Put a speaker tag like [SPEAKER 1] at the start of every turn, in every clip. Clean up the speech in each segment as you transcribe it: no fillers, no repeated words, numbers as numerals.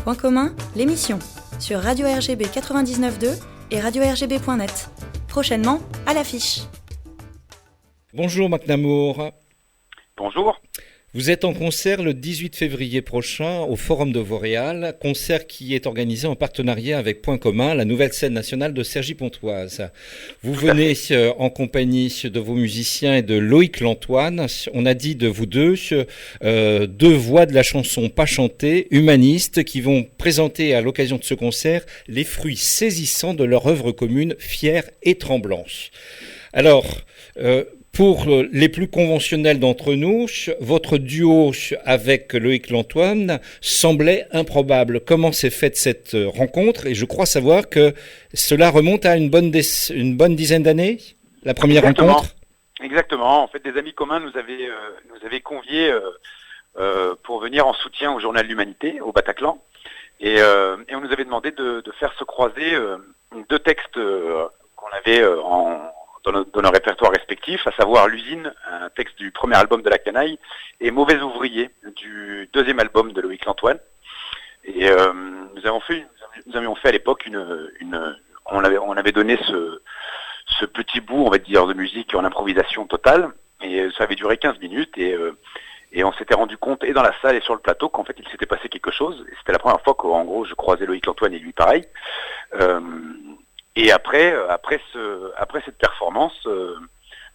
[SPEAKER 1] Point commun, l'émission, sur Radio RGB 99.2 et radio-rgb.net. Prochainement, à l'affiche.
[SPEAKER 2] Bonjour McNamore.
[SPEAKER 3] Bonjour.
[SPEAKER 2] Vous êtes en concert le 18 février prochain au Forum de Vauréal, concert qui est organisé en partenariat avec Point commun, la nouvelle scène nationale de Cergy-Pontoise. Vous venez en compagnie de vos musiciens et de Loïc Lantoine. On a dit de vous deux voix de la chanson pas chantée, humanistes, qui vont présenter à l'occasion de ce concert les fruits saisissants de leur œuvre commune, fière et tremblante. Alors, pour les plus conventionnels d'entre nous, votre duo avec Loïc Lantoine semblait improbable. Comment s'est faite cette rencontre? Et je crois savoir que cela remonte à une bonne dizaine d'années, la première rencontre.
[SPEAKER 3] Exactement. En fait, des amis communs nous avaient conviés pour venir en soutien au Journal de l'Humanité, au Bataclan. Et on nous avait demandé de faire se croiser deux textes qu'on avait dans nos répertoires respectifs, à savoir L'usine, un texte du premier album de La Canaille, et Mauvais ouvrier, du deuxième album de Loïc Lantoine. Et nous avions fait à l'époque on avait donné ce petit bout, on va dire, de musique en improvisation totale, et ça avait duré 15 minutes, et on s'était rendu compte, et dans la salle et sur le plateau, qu'en fait il s'était passé quelque chose, et c'était la première fois qu'en gros je croisais Loïc Lantoine et lui pareil. Et après cette performance,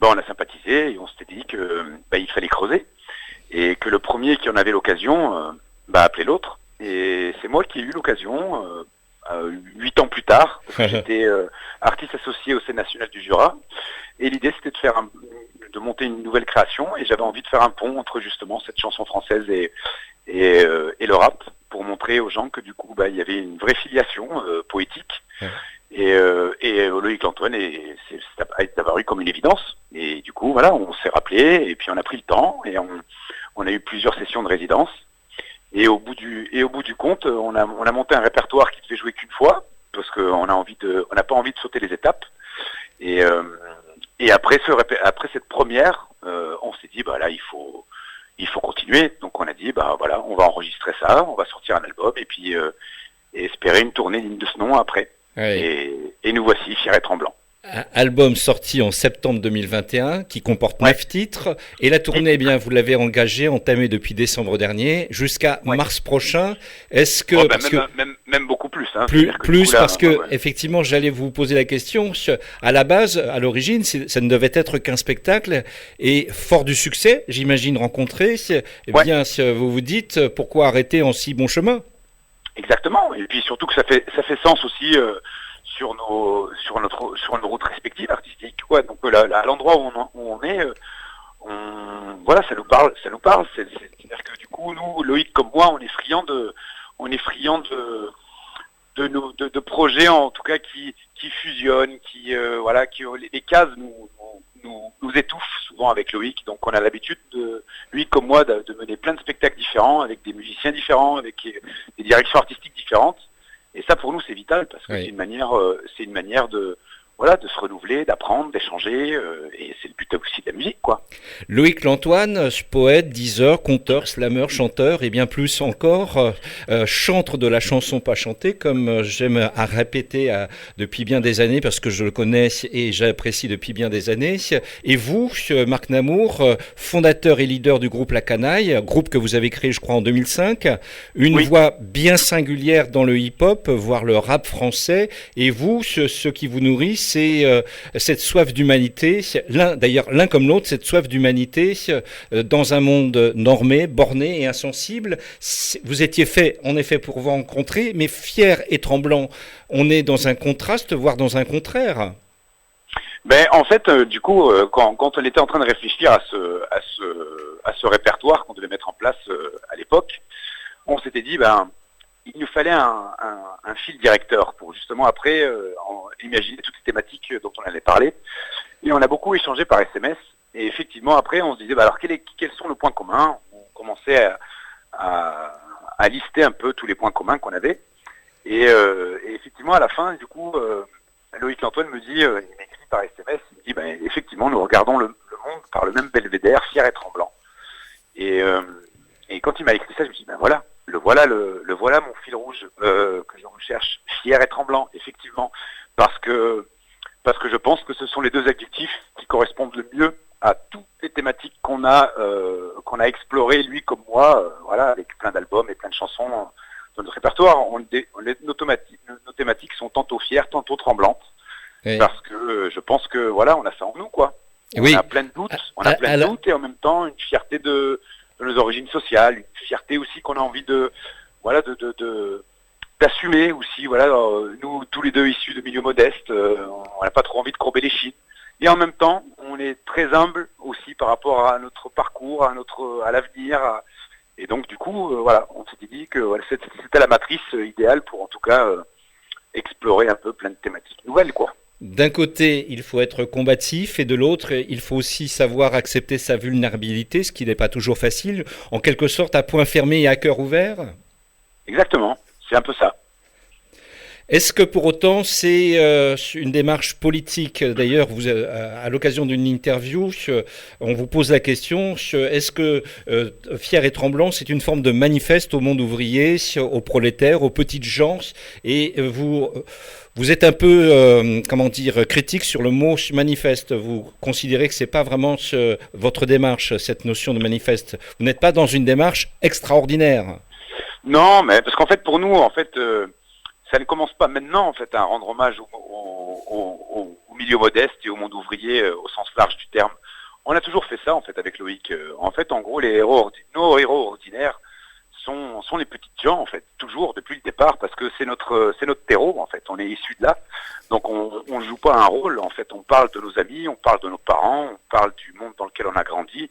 [SPEAKER 3] on a sympathisé et on s'était dit que il fallait creuser et que le premier qui en avait l'occasion appelait l'autre. Et c'est moi qui ai eu l'occasion 8 ans plus tard, parce que j'étais artiste associé au Scène nationale du Jura. Et l'idée c'était de monter une nouvelle création, et j'avais envie de faire un pont entre justement cette chanson française et le rap, pour montrer aux gens que du coup il y avait une vraie filiation poétique. Ouais. Et Loïc Lantoine est apparu comme une évidence, et du coup on s'est rappelé, et puis on a pris le temps, et on a eu plusieurs sessions de résidence, et au bout du compte on a monté un répertoire qui devait jouer qu'une fois, parce qu'on n'a pas envie de sauter les étapes, et après cette première on s'est dit il faut continuer, donc on a dit on va enregistrer ça, on va sortir un album, et puis et espérer une tournée digne de ce nom après. Oui. Et nous voici, fiers et tremblants.
[SPEAKER 2] Album sorti en septembre 2021, qui comporte 9 titres. Et la tournée, vous l'avez engagée, entamée depuis décembre dernier, jusqu'à mars prochain. Est-ce que...
[SPEAKER 3] même beaucoup plus.
[SPEAKER 2] Effectivement, j'allais vous poser la question. À la base, à l'origine, ça ne devait être qu'un spectacle. Et fort du succès, j'imagine, rencontré, vous vous dites, pourquoi arrêter en si bon chemin?
[SPEAKER 3] Exactement, et puis surtout que ça fait sens aussi sur nos routes respectives artistiques. Ouais, donc à l'endroit où on est, ça nous parle. C'est-à-dire que du coup, nous, Loïc comme moi, on est friands de projets en tout cas qui fusionnent, les cases nous étouffent souvent avec Loïc, donc on a l'habitude lui comme moi de mener plein de spectacles différents avec des musiciens différents, avec des directions artistiques différentes, et ça pour nous c'est vital, parce que c'est une manière de se renouveler, d'apprendre, d'échanger, et c'est le but aussi de la musique, quoi.
[SPEAKER 2] Loïc Lantoine, poète, diseur, conteur, slameur, chanteur et bien plus encore, chantre de la chanson pas chantée, comme j'aime à répéter depuis bien des années, parce que je le connais et j'apprécie depuis bien des années. Et vous, McNamore, fondateur et leader du groupe La Canaille, groupe que vous avez créé, je crois, en 2005, une voix bien singulière dans le hip-hop, voire le rap français, et vous, ce qui vous nourrit, c'est cette soif d'humanité, l'un comme l'autre, cette soif d'humanité dans un monde normé, borné et insensible. Vous étiez fait, en effet, pour vous rencontrer, mais fier et tremblant. On est dans un contraste, voire dans un contraire.
[SPEAKER 3] En fait, du coup, quand on était en train de réfléchir à ce répertoire qu'on devait mettre en place à l'époque, on s'était dit, il nous fallait un fil directeur pour justement après imaginer toutes les thématiques dont on allait parler. Et on a beaucoup échangé par SMS. Et effectivement, après, on se disait, alors quels sont nos points communs? On commençait à lister un peu tous les points communs qu'on avait. Et effectivement, à la fin, du coup, Loïc Lantoine me dit, il m'écrit par SMS, il me dit, effectivement, nous regardons le monde par le même belvédère, fier et tremblant. Et quand il m'a écrit ça, je me suis dit, voilà, le voilà mon fil rouge que je recherche, fier et tremblant, effectivement, parce que je pense que ce sont les deux adjectifs qui correspondent le mieux à toutes les thématiques qu'on a explorées, lui comme moi, avec plein d'albums et plein de chansons dans notre répertoire. Nos thématiques sont tantôt fières, tantôt tremblantes, oui. Parce que je pense que on a ça en nous, quoi. On a plein de doutes, et en même temps une fierté de nos origines sociales, une fierté aussi qu'on a envie d'assumer aussi, nous tous les deux issus de milieux modestes, on n'a pas trop envie de courber les chines. Et en même temps, on est très humble aussi par rapport à notre parcours, à l'avenir. Et donc du coup, on s'était dit que c'était la matrice idéale pour en tout cas explorer un peu plein de thématiques nouvelles, quoi.
[SPEAKER 2] D'un côté, il faut être combatif et de l'autre, il faut aussi savoir accepter sa vulnérabilité, ce qui n'est pas toujours facile, en quelque sorte à point fermé et à cœur ouvert.
[SPEAKER 3] Exactement, c'est un peu ça.
[SPEAKER 2] Est-ce que pour autant c'est une démarche politique? D'ailleurs, vous, à l'occasion d'une interview, on vous pose la question, est-ce que Fier et Tremblant, c'est une forme de manifeste au monde ouvrier, aux prolétaires, aux petites gens, et vous êtes un peu, critique sur le mot manifeste. Vous considérez que c'est pas vraiment votre démarche, cette notion de manifeste. Vous n'êtes pas dans une démarche extraordinaire.
[SPEAKER 3] Non, mais parce qu'en fait, pour nous, ça ne commence pas maintenant, à rendre hommage au milieu modeste et au monde ouvrier au sens large du terme. On a toujours fait ça, avec Loïc. En gros, nos héros ordinaires sont les petites gens, toujours depuis le départ, parce que c'est notre terreau, on est issus de là. Donc on ne joue pas un rôle, on parle de nos amis, on parle de nos parents, on parle du monde dans lequel on a grandi.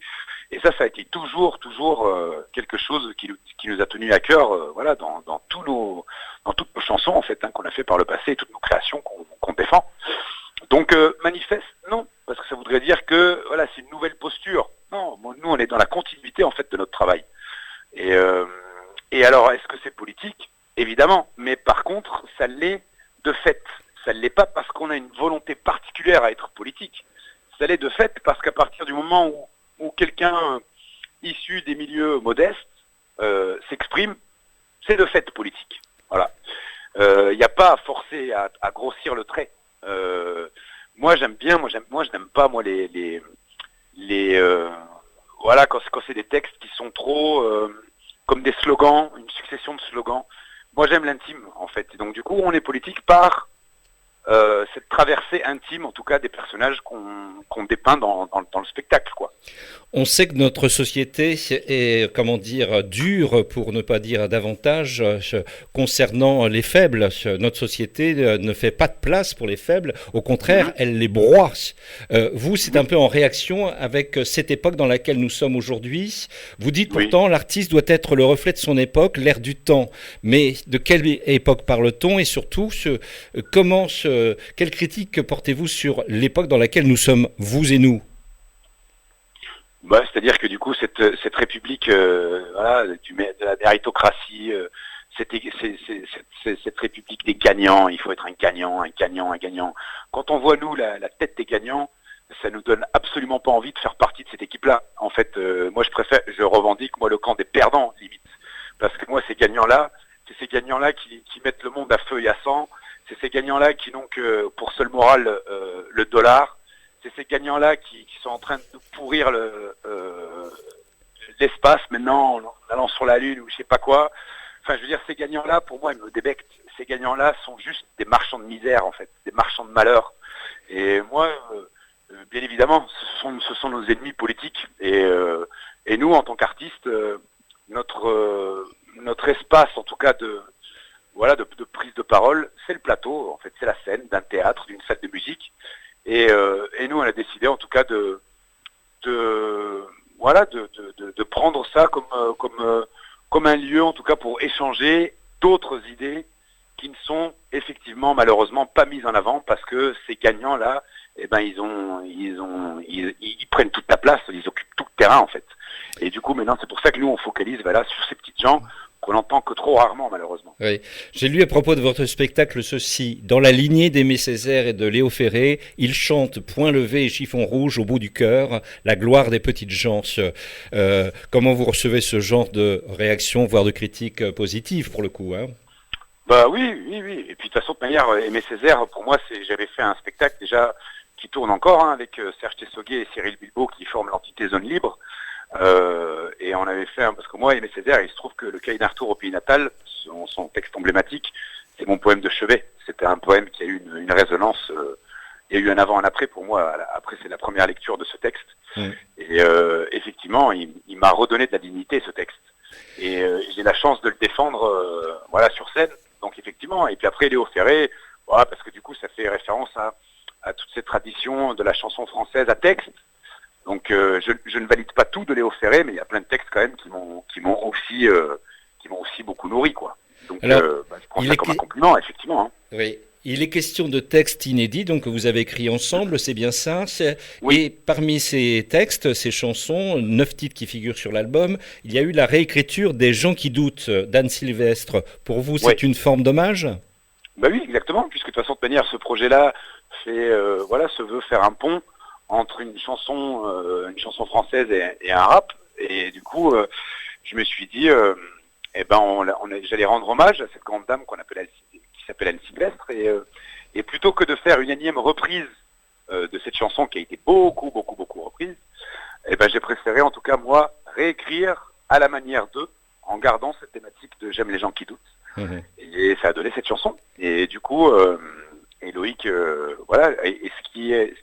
[SPEAKER 3] Et ça a été toujours quelque chose qui nous a tenus à cœur, dans toutes nos chansons, qu'on a fait par le passé, et toutes nos créations qu'on défend. Donc manifeste, non, parce que ça voudrait dire que c'est une nouvelle posture. Non, nous on est dans la continuité de notre travail. Et alors, est-ce que c'est politique? Évidemment, mais par contre, ça l'est de fait. Ça ne l'est pas parce qu'on a une volonté particulière à être politique. Ça l'est de fait parce qu'à partir du moment où quelqu'un issu des milieux modestes s'exprime, c'est de fait politique. Voilà. Il n'y a pas à forcer à grossir le trait. Moi, je n'aime pas quand c'est des textes qui sont trop comme des slogans, une succession de slogans. Moi, j'aime l'intime, Et donc, du coup, on est politique par cette traversée intime, en tout cas, des personnages qu'on dépeint dans le spectacle, quoi.
[SPEAKER 2] On sait que notre société est, dure, pour ne pas dire davantage, concernant les faibles. Notre société ne fait pas de place pour les faibles. Au contraire, elle les broie. Vous, c'est un peu en réaction avec cette époque dans laquelle nous sommes aujourd'hui. Vous dites pourtant, l'artiste doit être le reflet de son époque, l'air du temps. Mais de quelle époque parle-t-on? Et surtout, quelle critique portez-vous sur l'époque dans laquelle nous sommes, vous et nous?
[SPEAKER 3] C'est-à-dire que du coup, cette république de la méritocratie, cette république des gagnants, il faut être un gagnant. Quand on voit, nous, la tête des gagnants, ça nous donne absolument pas envie de faire partie de cette équipe-là. Moi, je revendique, le camp des perdants, limite. Parce que moi, ces gagnants-là qui mettent le monde à feu et à sang. C'est ces gagnants-là qui n'ont que pour seule morale le dollar. C'est ces gagnants-là qui sont en train de pourrir l'espace maintenant en allant sur la Lune ou je sais pas quoi. Ces gagnants-là, pour moi, ils me débectent. Ces gagnants-là sont juste des marchands de misère, des marchands de malheur. Et moi, bien évidemment, ce sont nos ennemis politiques. Et nous, en tant qu'artistes, notre espace, en tout cas, de prise de parole, c'est le plateau, c'est la scène d'un théâtre, d'une salle de musique. Et nous, on a décidé, en tout cas, de prendre ça comme un lieu, en tout cas, pour échanger d'autres idées qui ne sont effectivement, malheureusement, pas mises en avant parce que ces gagnants-là, ils prennent toute la place, ils occupent tout le terrain, Et du coup, maintenant, c'est pour ça que nous, on focalise, sur ces petites gens qu'on entend que trop rarement, malheureusement.
[SPEAKER 2] Oui. J'ai lu à propos de votre spectacle ceci. Dans la lignée d'Aimé Césaire et de Léo Ferré, il chante point levé et chiffon rouge au bout du cœur, la gloire des petites gens. Comment vous recevez ce genre de réaction, voire de critique positive pour le coup, hein?
[SPEAKER 3] Bah oui. Et puis de toute façon, de manière, Aimé Césaire, pour moi, j'avais fait un spectacle déjà qui tourne encore, hein, avec Serge Tessoguet et Cyril Bilbao qui forment l'entité Zone Libre. Et on avait fait, parce que moi, Aimé Césaire, il se trouve que le cahier d'un retour au pays natal, son texte emblématique, c'est mon poème de chevet. C'était un poème qui a eu une résonance. Il y a eu un avant, un après pour moi. Après, c'est la première lecture de ce texte. Et effectivement, il m'a redonné de la dignité, ce texte. Et j'ai la chance de le défendre, voilà, sur scène. Donc effectivement. Et puis après, Léo Ferré, voilà, parce que du coup, ça fait référence à toute cette tradition de la chanson française à texte. Donc je ne valide pas tout de Léo Ferré, mais il y a plein de textes quand même qui m'ont aussi beaucoup nourri, quoi. Donc
[SPEAKER 2] alors,
[SPEAKER 3] je prends ça comme un compliment, effectivement. Hein.
[SPEAKER 2] Oui. Il est question de textes inédits, donc que vous avez écrits ensemble, c'est bien ça.
[SPEAKER 3] Oui.
[SPEAKER 2] Et parmi ces textes, ces chansons, 9 titres qui figurent sur l'album, il y a eu la réécriture des Gens qui doutent d'Anne Sylvestre. Pour vous, c'est une forme d'hommage ?
[SPEAKER 3] Bah oui, exactement, puisque de toute façon, de manière, ce projet-là se veut faire un pont entre une chanson française et un rap. Et du coup, je me suis dit, j'allais rendre hommage à cette grande dame qui s'appelle Anne Sylvestre. Et plutôt que de faire une énième reprise de cette chanson qui a été beaucoup reprise, j'ai préféré, en tout cas moi, réécrire à la manière d'eux, en gardant cette thématique de J'aime les gens qui doutent. Et ça a donné cette chanson. Et du coup, et Loïc, voilà. Et ce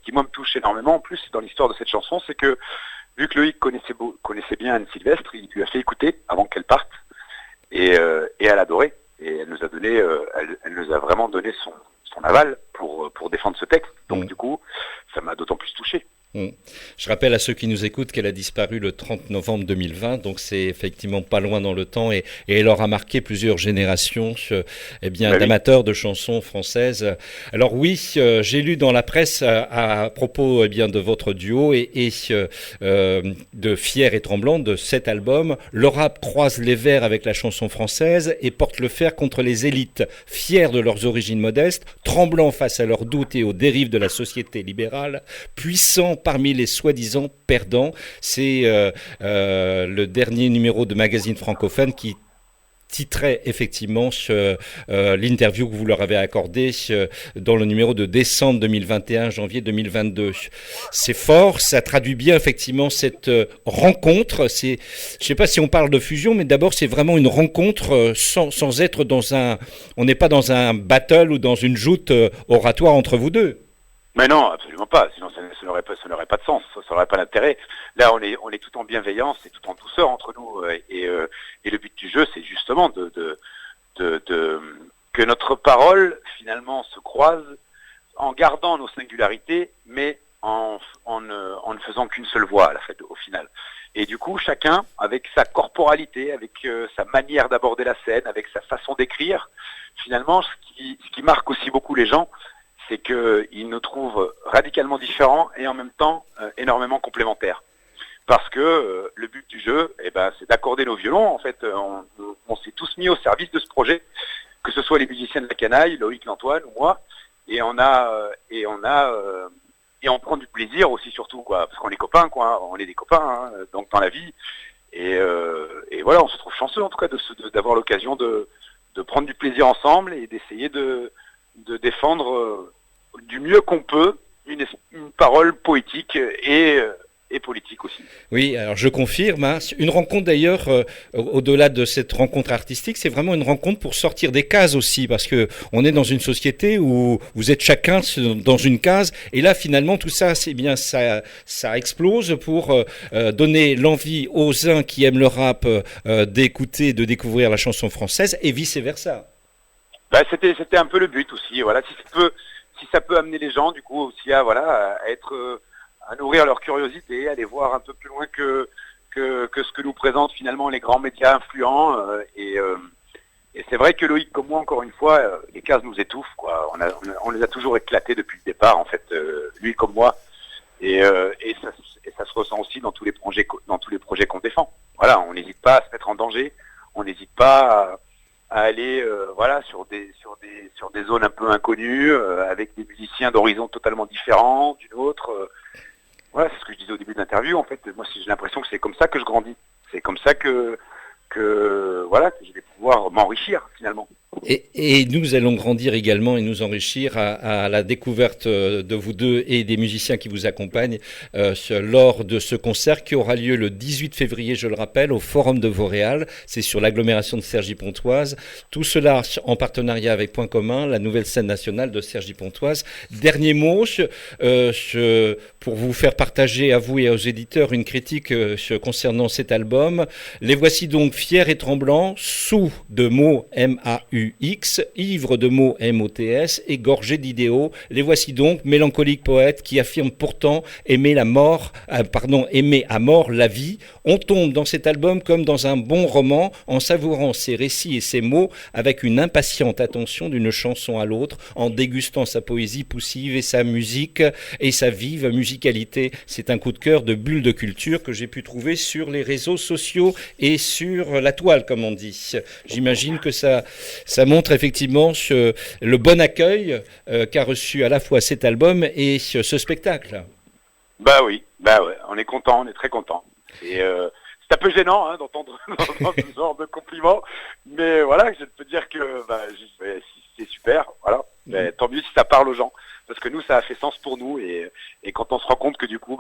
[SPEAKER 3] qui moi me touche énormément en plus dans l'histoire de cette chanson, c'est que vu que Loïc connaissait bien Anne Sylvestre, il lui a fait écouter avant qu'elle parte, et elle adorait. Et elle nous a vraiment donné son aval pour défendre ce texte. Donc du coup, ça m'a d'autant plus touché.
[SPEAKER 2] Je rappelle à ceux qui nous écoutent qu'elle a disparu le 30 novembre 2020, donc c'est effectivement pas loin dans le temps et elle aura marqué plusieurs générations d'amateurs de chansons françaises. Alors oui, j'ai lu dans la presse à propos de votre duo et de Fier et Tremblant, de cet album, le rap croise les vers avec la chanson française et porte le fer contre les élites, fiers de leurs origines modestes, tremblant face à leurs doutes et aux dérives de la société libérale, puissants parmi les soi-disant perdants. C'est le dernier numéro de magazine francophone qui titrait effectivement l'interview que vous leur avez accordée dans le numéro de décembre 2021, janvier 2022. C'est fort, ça traduit bien effectivement cette rencontre. Je ne sais pas si on parle de fusion, mais d'abord c'est vraiment une rencontre sans être on n'est pas dans un battle ou dans une joute oratoire entre vous deux.
[SPEAKER 3] Mais non, absolument pas. Sinon, ça n'aurait pas de sens. Ça n'aurait pas d'intérêt. Là, on est tout en bienveillance et tout en douceur entre nous. Et le but du jeu, c'est justement que notre parole finalement se croise en gardant nos singularités, mais en ne faisant qu'une seule voix au final. Et du coup, chacun avec sa corporalité, avec sa manière d'aborder la scène, avec sa façon d'écrire, finalement, ce qui marque aussi beaucoup les gens, c'est qu'ils nous trouvent radicalement différents et en même temps énormément complémentaires. Parce que le but du jeu, c'est d'accorder nos violons. En fait, on s'est tous mis au service de ce projet, que ce soit les musiciens de la canaille, Loïc, l'Antoine ou moi, et on prend du plaisir aussi surtout, quoi, parce qu'on est copains, quoi, on est des copains, hein, donc dans la vie. Et voilà, on se trouve chanceux en tout cas d'avoir l'occasion de prendre du plaisir ensemble et d'essayer de défendre du mieux qu'on peut une parole poétique et politique aussi.
[SPEAKER 2] Oui, alors je confirme. Une rencontre d'ailleurs, au-delà de cette rencontre artistique, c'est vraiment une rencontre pour sortir des cases aussi, parce que on est dans une société où vous êtes chacun dans une case, et là finalement tout ça, c'est bien, ça explose pour donner l'envie aux uns qui aiment le rap d'écouter, de découvrir la chanson française, et vice versa.
[SPEAKER 3] C'était un peu le but aussi. Voilà, si ça peut amener les gens du coup aussi à nourrir leur curiosité, à aller voir un peu plus loin que ce que nous présentent finalement les grands médias influents. Et c'est vrai que Loïc comme moi, encore une fois, les cases nous étouffent, quoi. On les a toujours éclatés depuis le départ, en fait, lui comme moi. Et ça se ressent aussi dans tous les projets qu'on défend. Voilà, on n'hésite pas à se mettre en danger. On n'hésite pas à aller sur des zones un peu inconnues, avec des musiciens d'horizons totalement différents d'une autre. Voilà, c'est ce que je disais au début de l'interview. En fait, moi, j'ai l'impression que c'est comme ça que je grandis. C'est comme ça que je vais pouvoir m'enrichir finalement.
[SPEAKER 2] Et nous allons grandir également et nous enrichir à la découverte de vous deux et des musiciens qui vous accompagnent lors de ce concert qui aura lieu le 18 février, je le rappelle, au Forum de Vauréal. C'est sur l'agglomération de Cergy-Pontoise. Tout cela en partenariat avec Point Commun, la nouvelle scène nationale de Cergy-Pontoise. Dernier mot, pour vous faire partager à vous et aux éditeurs une critique concernant cet album. Les voici donc fiers et tremblants, sous de mots M-A-U-X, ivres de mots M-O-T-S et gorgés d'idéaux. Les voici donc, mélancoliques poètes qui affirment pourtant aimer à mort la vie. On tombe dans cet album comme dans un bon roman, en savourant ses récits et ses mots avec une impatiente attention d'une chanson à l'autre, en dégustant sa poésie poussive et sa musique et sa vive musicalité. C'est un coup de cœur de bulle de culture que j'ai pu trouver sur les réseaux sociaux et sur la toile, comme on dit. J'imagine que ça montre effectivement le bon accueil qu'a reçu à la fois cet album et ce spectacle.
[SPEAKER 3] Bah ouais, on est content, on est très content. Et c'est un peu gênant d'entendre ce genre de compliments, mais voilà, je peux dire que c'est super, voilà. Mais tant mieux si ça parle aux gens, parce que nous, ça a fait sens pour nous, et quand on se rend compte que du coup,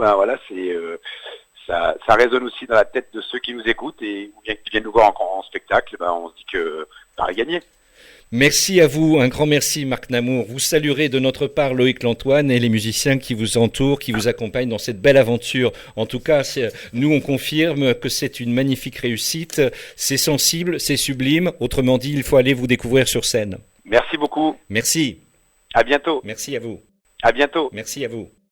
[SPEAKER 3] ça résonne aussi dans la tête de ceux qui nous écoutent et ou bien qui viennent nous voir en spectacle, on se dit que ça a gagné.
[SPEAKER 2] Merci à vous, un grand merci Marc Namour. Vous saluerez de notre part Loïc Lantoine et les musiciens qui vous entourent, qui vous accompagnent dans cette belle aventure. En tout cas, nous on confirme que c'est une magnifique réussite, c'est sensible, c'est sublime. Autrement dit, il faut aller vous découvrir sur scène.
[SPEAKER 3] Merci beaucoup.
[SPEAKER 2] Merci.
[SPEAKER 3] À bientôt.
[SPEAKER 2] Merci à vous.
[SPEAKER 3] À bientôt.
[SPEAKER 2] Merci à vous.